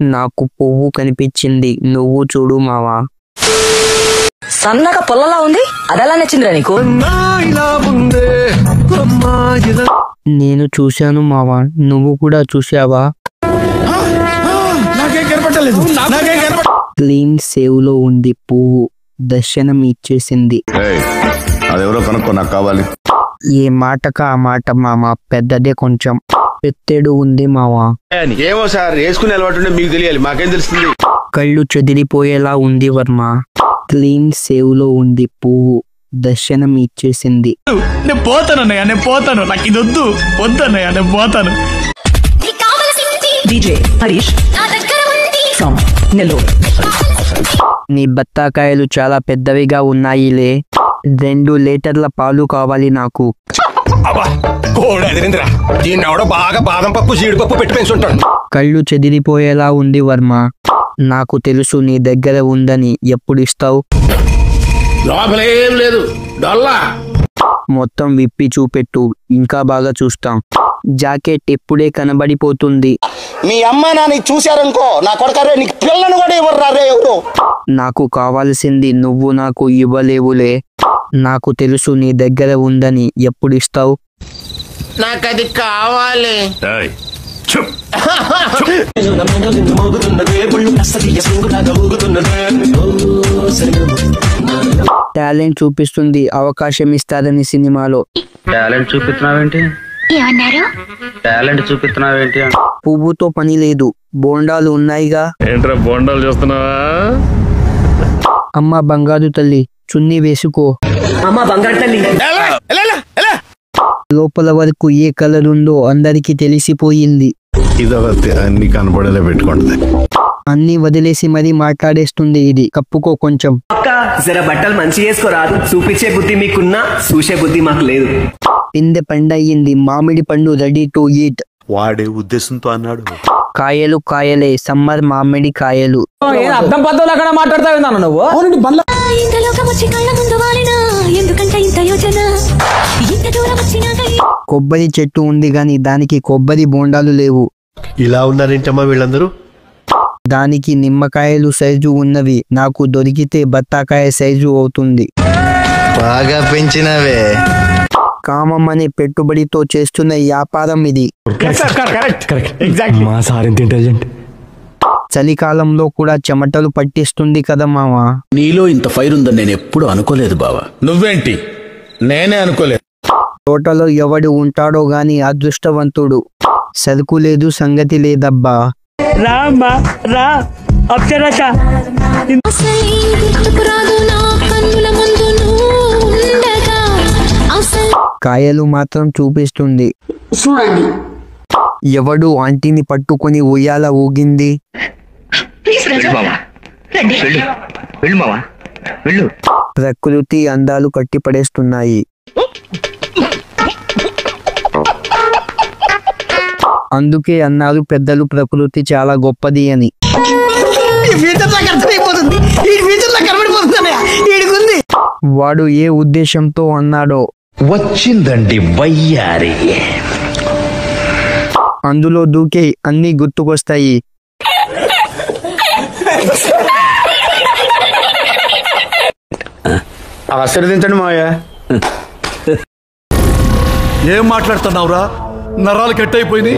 నాకు పువ్వు కనిపించింది, నువ్వు చూడు మావా. సన్నగా పొల్లలా ఉంది, అదెలా నచ్చిందిరా నీకు? నేను చూశాను మావా, నువ్వు కూడా చూశావా? క్లీన్ సేవ్ లో ఉంది పువ్వు, దర్శనం ఇచ్చేసింది. అదెవరో కనుక్కో, నాకు కావాలి. ఏ మాటక ఆ మాట మామ, పెద్దదే కొంచెం. పెత్తేడు ఉంది మావా. ఏమో సార్, వేసుకునే అలవాటు మీకు తెలియాలి, మాకేం తెలుస్తుంది? కళ్ళు చెదిరిపోయేలా ఉంది వర్మ. క్లీన్ సేవ్ లో ఉంది పువ్వు, దర్శనం ఇచ్చేసింది. నేను పోతానన్నయ్య, నేను పోతాను, నాకు ఇది వద్దు, వద్దన్నయ్య, నేను పోతాను. DJ Harish from Nellore. నీ బత్తాకాయలు చాలా పెద్దవిగా ఉన్నాయిలే, 2 లీటర్ల పాలు కావాలి నాకు. బాగా బాదం పప్పు జీడిపప్పు పెట్టి పెంచుంటాడు. కళ్ళు చెదిరిపోయేలా ఉంది వర్మ. నాకు తెలుసు నీ దగ్గర ఉందని, ఎప్పుడు ఇస్తావు? లోపలేం లేదు, డొల్లా. మొత్తం విప్పి చూపెట్టు, ఇంకా బాగా చూస్తాం. జాకెట్ ఇప్పుడే కనబడిపోతుంది. మీ అమ్మ నాన్న చూశారనుకో, నా కొడుకరే నీకు పిల్లను కూడా ఇవ్వరు ఎవరు. నాకు కావాల్సింది నువ్వు నాకు ఇవ్వలేవులే. నాకు తెలుసు నీ దగ్గర ఉందని, ఎప్పుడు ఇస్తావు? నాకు అది కావాలి. టాలెంట్ చూపిస్తుంది, అవకాశం ఇస్తారని సినిమాలో. టాలెంట్ చూపిస్తున్నావేంటి? టాలెంట్ చూపిస్తున్నావేంటి? పువ్వుతో పని లేదు, బోండాలు ఉన్నాయిగా. ఏంట్రా బోండాలు చూస్తున్నావా? అమ్మ బంగారు తల్లి, చున్నీ వేసుకో. అమ్మ బంగారు తల్లి. లోపల వరకు ఏ కలర్ ఉందో అందరికి తెలిసిపోయింది. ఇదొకటి అన్ని కనపడేలా పెట్టుకుంటది. అన్ని వదిలేసి మరీ మాట్లాడేస్తుంది ఇది. కప్పుకో కొంచెం. అక్క జర బట్టలు మంచి చేసుకోరాదు, చూపించే బుద్ధి మీకున్నా చూసే బుద్ధి మాకు లేదు. పిందె పండయింది, మామిడి పండు రెడీ టు ఈట్. వాడే ఉద్దేశంతో అన్నాడు. కాయలు కాయలే, సమ్మర్ మామిడి కాయలు. అర్థం పద్ధతులు అక్కడ మాట్లాడతావు నువ్వు. కొబ్బరి చెట్టు ఉంది గాని దానికి కొబ్బరి బోండాలు లేవు. ఇలా ఉన్నారేంటమ్మా వీళ్ళందరూ? దానికి నిమ్మకాయలు సైజు ఉన్నవి, నాకు దొరికితే బత్తాకాయ సైజు అవుతుంది. బాగా పెంచినవే. కామం అనే పెట్టుబడితో చేస్తున్న వ్యాపారం ఇది. మా సార్ ఎంత ఇంటెలిజెంట్. చలికాలంలో కూడా చెమటలు పట్టిస్తుంది కదా మావా. నీలో ఇంత ఫైర్ ఉందని నేను ఎప్పుడు అనుకోలేదు బావా. నువ్వేంటి, నేనే అనుకోలేదు. తోటలో ఎవడు ఉంటాడో గాని అదృష్టవంతుడు. సరుకు లేదు, సంగతి లేదబ్బా. రా అమ్మా రా, అప్సరస. కాయలు మాత్రం చూపిస్తుంది. ఎవడు ఆంటీని పట్టుకొని ఉయ్యాల ఊగింది. ప్రకృతి అందాలు కట్టిపడేస్తున్నాయి. అందుకే అన్నారు పెద్దలు, ప్రకృతి చాలా గొప్పది అని. వాడు ఏ ఉద్దేశంతో అన్నాడో. వచ్చిందండి వయ్యారి. అందులో దూకే అన్ని గుర్తుకొస్తాయి. ఆశీర్వదించండి మావయ్య. ఏం మాట్లాడుతున్నావురా, నరాలు కట్ అయిపోయింది.